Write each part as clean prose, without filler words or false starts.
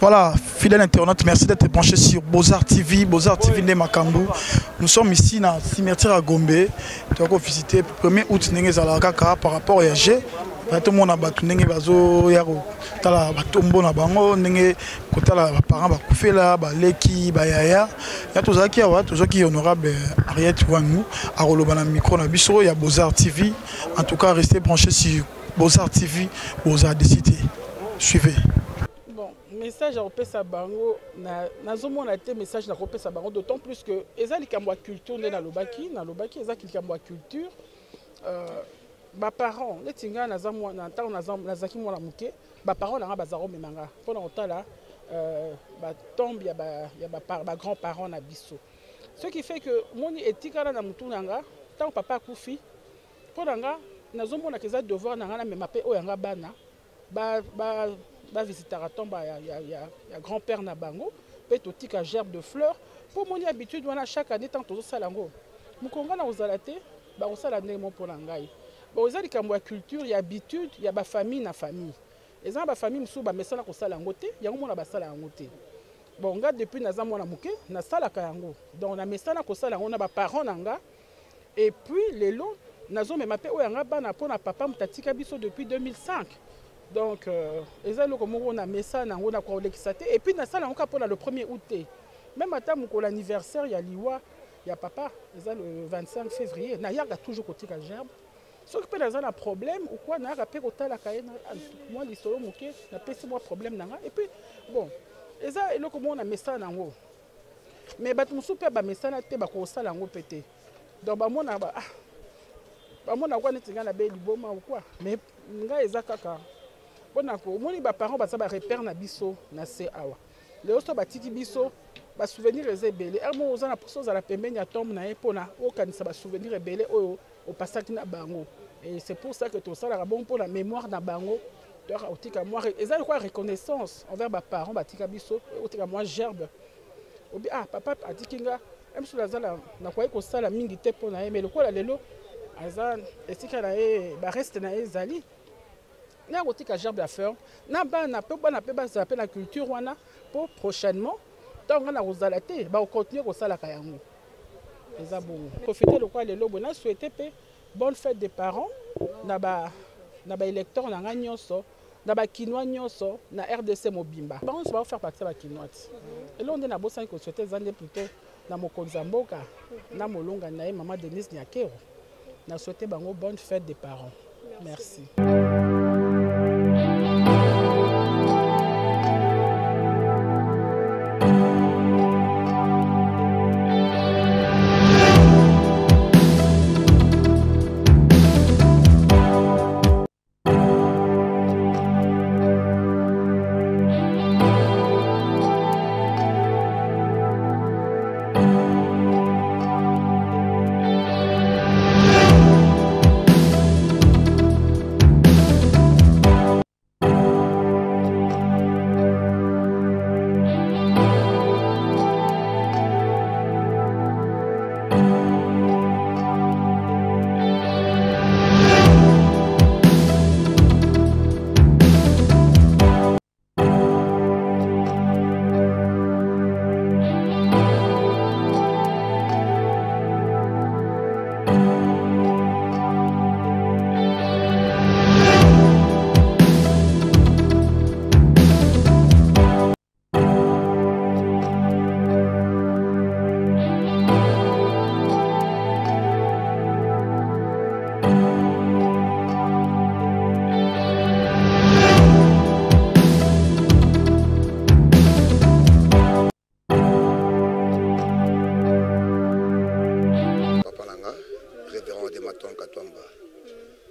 Voilà, fidèle internaute, merci d'être branché sur Beaux-Arts TV, Beaux-Arts TV de Makambu. Nous sommes ici dans le cimetière à Gombe. Nous avons visité le 1er août par rapport à G. Tout le monde a battu les bateaux, tala batombo na bango, nenge kotala parents bakufela, baleki, bayaya. Ya tozaki awa, tozaki honorable Ariette Wangou, a roloba na micro na biso ya Beaux-Arts TV. En tout cas, restez branchés sur Beaux-Arts TV, Beaux-Arts des cités. Suivez. Bon, message à Opesa Bango, nazomona te message na Opesa Bango, d'autant plus que ezali kamwa culture na lobaki ezali kamwa culture. Ba parents les tinga na zamwa na ntango nazaki mwana muke ba parents na bazaro memanga pona otala ba tombe ya ba grands parents na biso, ce qui fait que moni etikala na mutu nanga tant papa kufi pona nga nazomona que za devoir nanga na mema pe oyanga bana ba visitera tomba ya grand père na bango pe totika gerbe de fleurs pour moni habitude wana chaque année tant tozo salango mukonga na ozalate ba osala ndemo pona ngai. Bon, il y a une culture, il y a habitude, il y a une famille na famille. Et ça, la famille, il y a une famille qui a il y a une famille qui bon, regarde depuis que nous avons na sala kayango. Donc, on a mis ça on a des parents et puis les lots, nous avons même appelé pour papa mutatika biso depuis 2005. Donc, on a mis ça on a et puis na sala pour le 1er août. Même à l'anniversaire, il y a liwa, il y a papa, le 25 février, il y a toujours côté gerbe. Ce qui peut être un problème ou quoi, n'a pas autant la caille, moi l'histoire moqué, n'a pas si moi problème n'a et puis bon, et ça et là comment on a mis ça en haut. Mais bah tout super bah mais ça n'a pas quoi ça en haut pété. Donc bah moi n'a bah moi n'a quoi n'est pas la belle du bon ou quoi. Mais nga eza kaka. Bon d'accord, moi les parents bah ça bah repère na biso na c'est awa. Les autres bah tiki biso bah souvenir les belé. Moi aux ana pour ça la pembeni ya tombe na epona au kanisa bah souvenir belé au passage na bango. Et c'est pour ça que tout ça là bon pour la mémoire na bango. Donc otika moi et ça quoi reconnaissance envers ba parents ba tika biso otika moi gerbe. Obi papa a dit kinga même sur la zala na quoi ko sala mingi te pona mais le quoi lelo azan etika na ba reste na ezali. Na otika gerbe à faire. Na ba na pe ba ça la culture wana pour prochainement. Donc on a rozalate ba continuer ko sala kayango. Les abonnés. Profitez de quoi les lobes. On a souhaité bonne fête des parents. Naba électeurs na nyonso, naba kinois nyonso, na RDC Mobimba. Parents va faire partie de la kinois. Et là on est na bossa ko souhaiter zande plutôt na mokonza mboka, na molonga na maman Denise Nyakero. Na souhaité bango bonne fête des parents. Merci.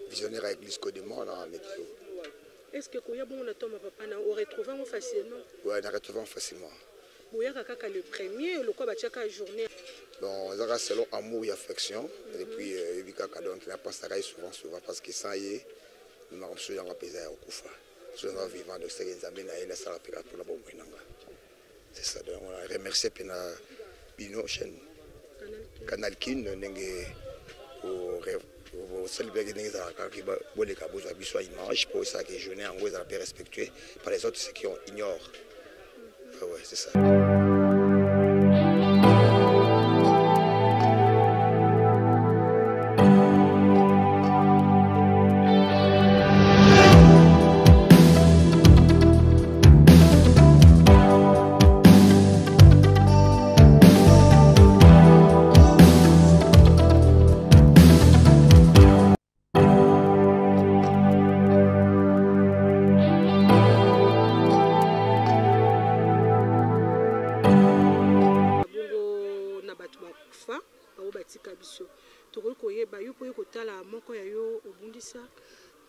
Visionnaire avec l'ISCO de mort dans la météo. Est-ce que quand on a retrouvé facilement? Oui, on a retrouvé facilement. Le premier, le quoi chaque journée. Bon, ça selon amour et affection. Et puis, donc, la passe souvent parce que ça y est, nous avons besoin de la au Koufa. Nous avons vivant de ces examens et la salle pour la bonne. C'est ça, donc on a remercié Bino chaîne Canal Kin, pour célébrer les image pour ça que je n'ai en gros respectué par les autres ceux qui ignorent. Ouais, c'est ça.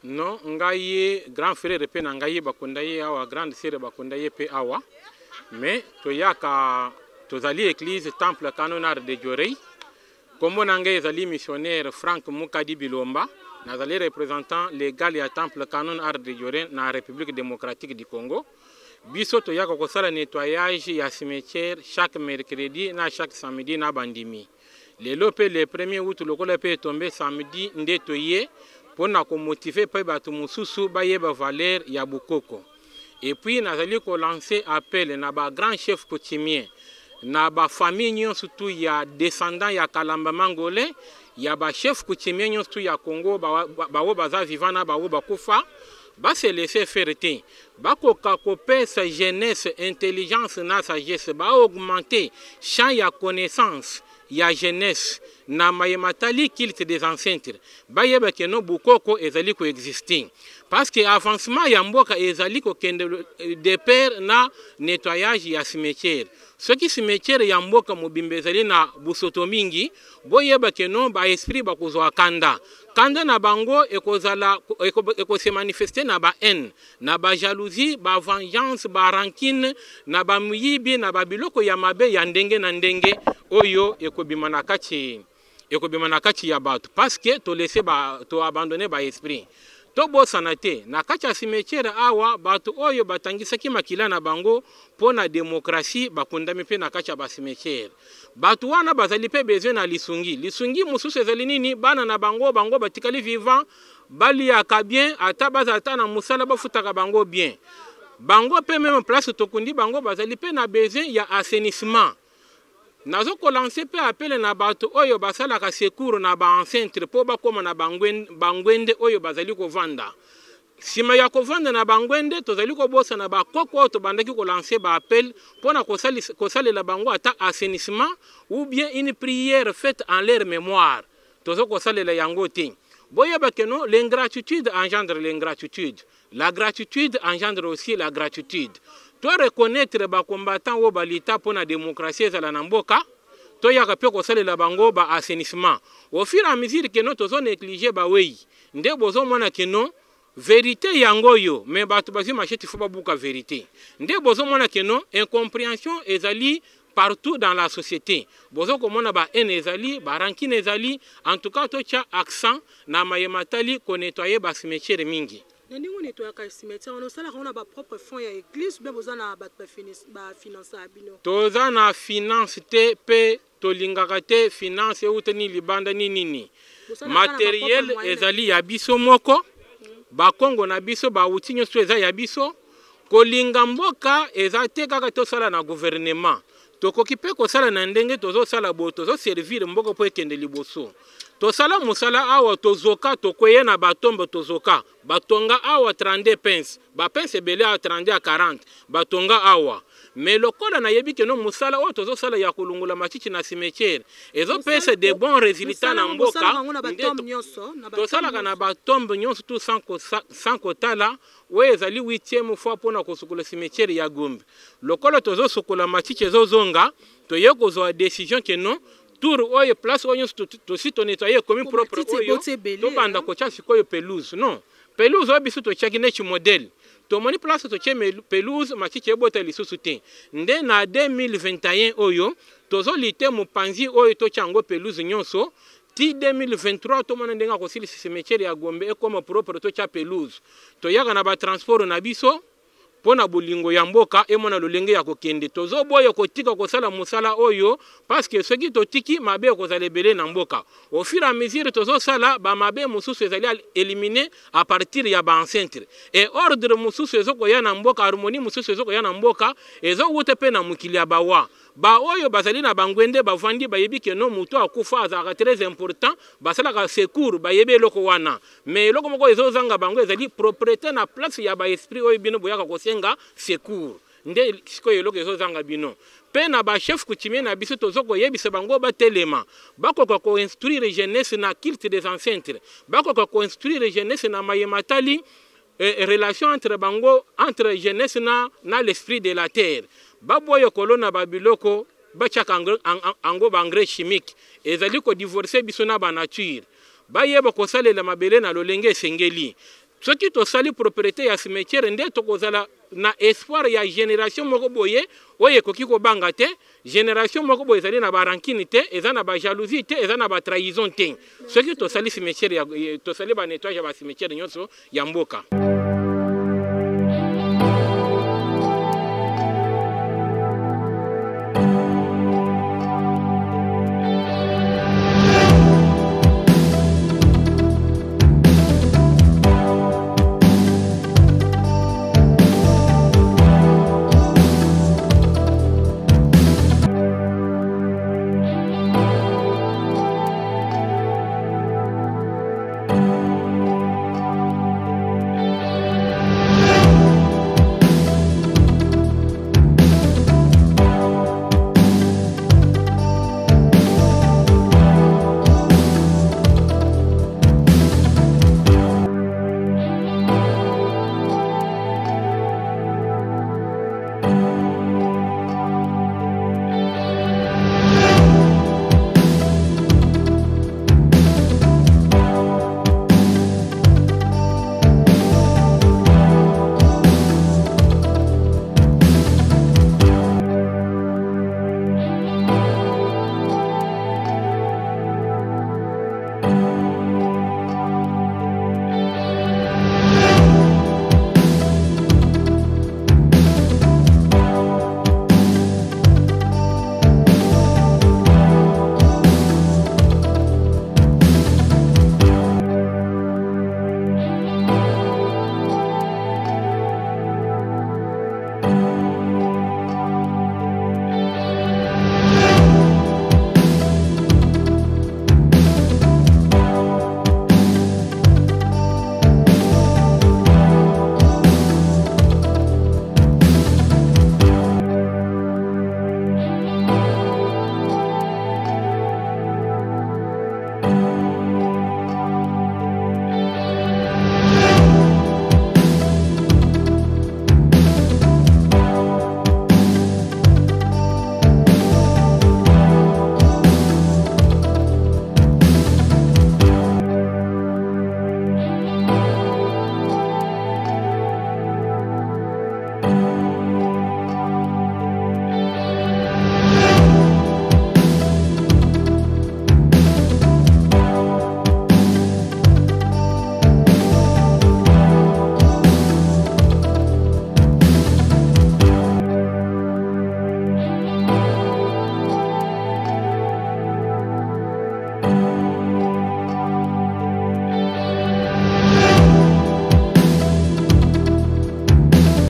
Non, ngai grand frère pe na ngai bakondaye awa grande sœur bakondaye pe awa mais toyaka tozali église temple canonal de Diorei comme ngai ezali missionnaire Frank Mukadi Bilomba nazali représentant légal ya temple canonal de Diorei na République démocratique du Congo biso toyaka kosala nettoyage ya cimetière chaque mercredi na chaque samedi na bandimi lelo pe le 1er août lokola pe tombé samedi nde toye pour nous motiver pour que nous ayons valeur ya bukoko. Et puis nous allons lancer appel à ba grand chef coutumier, na ba famille surtout ya descendants ya Kalamba Mangolais, ya ba chef coutumier surtout ya Congo ba baza vivana ba bakufa, ba se laisser faire te. Ba ko sa jeunesse, intelligence na sagesse, ba augmenter champ ya connaissance. Ya jeunesse na mayematali kilte des ancêtres bayeba ke no bukoko ezali ko existing parce que avancement ya mboka ezali ko kende de pair na nettoyage ya cimetière ce qui cimetière ya mboka mobimbe ezali na busoto mingi boyeba ke no ba esprit ba kozwa kanda na bango ekozala se manifester na ba haine na ba jalousie ba vengeance ba rancune na ba muyibi na ba biloko ya mabe ya ndenge na ndenge oyo ekobima na kati ya bato parce que to laisser ba to abandonner ba esprit to bosana te na kati ya cimetière awa bato oyo batangisaki makila na bango pona démocratie bakundami pe na kati ya ba cimetière bato wana bazali pe besoin na lisungi mususu ezali nini bana na bango batikali vivant baliaka bien ata bazata na musala bafutaka bango bien bango pe même place tokundi bango bazali pe na besoin ya assainissement. Nazo ko lancer pe appel na bato oyo basala ka secours na ba enceinte po ba koma na bangwende oyo bazali ko vanda sima ya ko vanda na bangwende tozali ko bosa na ba koko to bandaki ko lancer ba appel pona ko sali la bango ata assainissement ou bien une prière faite en leur mémoire tozo ko sali la yango te boyeba que non l'ingratitude engendre l'ingratitude la gratitude engendre aussi la gratitude. To reconnaître ba combattant wo balita pour la démocratie ezala na mboka to yaka pe ko salela bango ba assainissement au fur et à mesure que notre zone négligée ba wei nde bozo mona que non vérité yango yo mais ba to bazi machete fo ba buka vérité nde bozo mona que non incompréhension ezali partout dans la société bozo ko mona ba en ezali ba rancune ezali en tout cas to cha accent na mayematali ko nettoyer ba cimetière mingi. Nani on nettoie ka cimetière on sala on a ba propre fonds ya église bien besoin na ba financer abino toza na finance te pe to lingaka te finance uteni libanda nini matériel ezali ya biso moko ba Kongo na biso ba utinyo so eza ya biso ko linga mboka eza te kaka to sala na gouvernement to kokipe ko sala na ndenge tozo sala bo tozo servir mboka po ekende liboso to sala musala awa tozoka to kweye na batombe tozoka batonga awa 32 pence ba pence belé a 30 à 40 batonga awa mais lokola na yebi ke no musala o tozo sala ya kulungula machichi na cimetière ezo pese de bons résultats na mboka to sala kana batombe nyonso tout sans kotala we ezali 8e fois pona kosukula cimetière ya Gombe lokola tozo sukula machichi ezo zonga to yeko zo décision ke non tour oyo place oyo to si to nettoyer comme propre oyo to banda ko cha sikoyo pelouse non pelouse oyo biso to chaki ne chi modèle to moni place to cheme pelouse machiche ebota lisusu te nde na 2021 oyo tozo lite mupanzi oyo to chango pelouse nyonso ti 2023 to mona ndenga ko sili cimetière ya Gombe e comme propre to cha pelouse to yaga na ba transport na biso pona bolingo ya mboka emona lolenge ya kokende tozo boyo kotika kosala musala oyo parce que ceux qui totiki mabe kozala ebele na mboka au fur et à mesure tozo sala ba mabe mususu ezali éliminer à partir ya ba encentre et ordre mususu ezoko ya na mboka harmonie mususu ezoko ya na mboka ezo wote pe na mukili ya bawa ba oyo bazali na bangwende bavandi bayebi ke no muto akufa azaka très important basala ka secours bayebi eloko wana mais eloko moko ezozanga bango ezali propriété na place ya ba esprit oyo bino boyaka kosenga secours nde sikoyo eloko ezozanga bino pe na ba chef coutumier na biso tozoko yebisa bango batelema bakoka ko instruire jeunesse na culte des ancêtres bakoka ko instruire jeunesse na mayematali relation entre bango entre jeunesse na l'esprit de la terre baboyo kolona babiloko bachaka ango bangre chimique ezali ko divorcer biso na ba nature bayeba ko salela mabele na lolenge sengeli soki to sali propriété ya cimetière nde to kozala na espoir ya génération moko boye oye koki ko banga te génération moko boye ezali na ba rancune te eza na ba jalousie te eza na ba trahison te soki to sali cimetière ya to sali ba nettoyage ya ba cimetière nyonso ya mboka.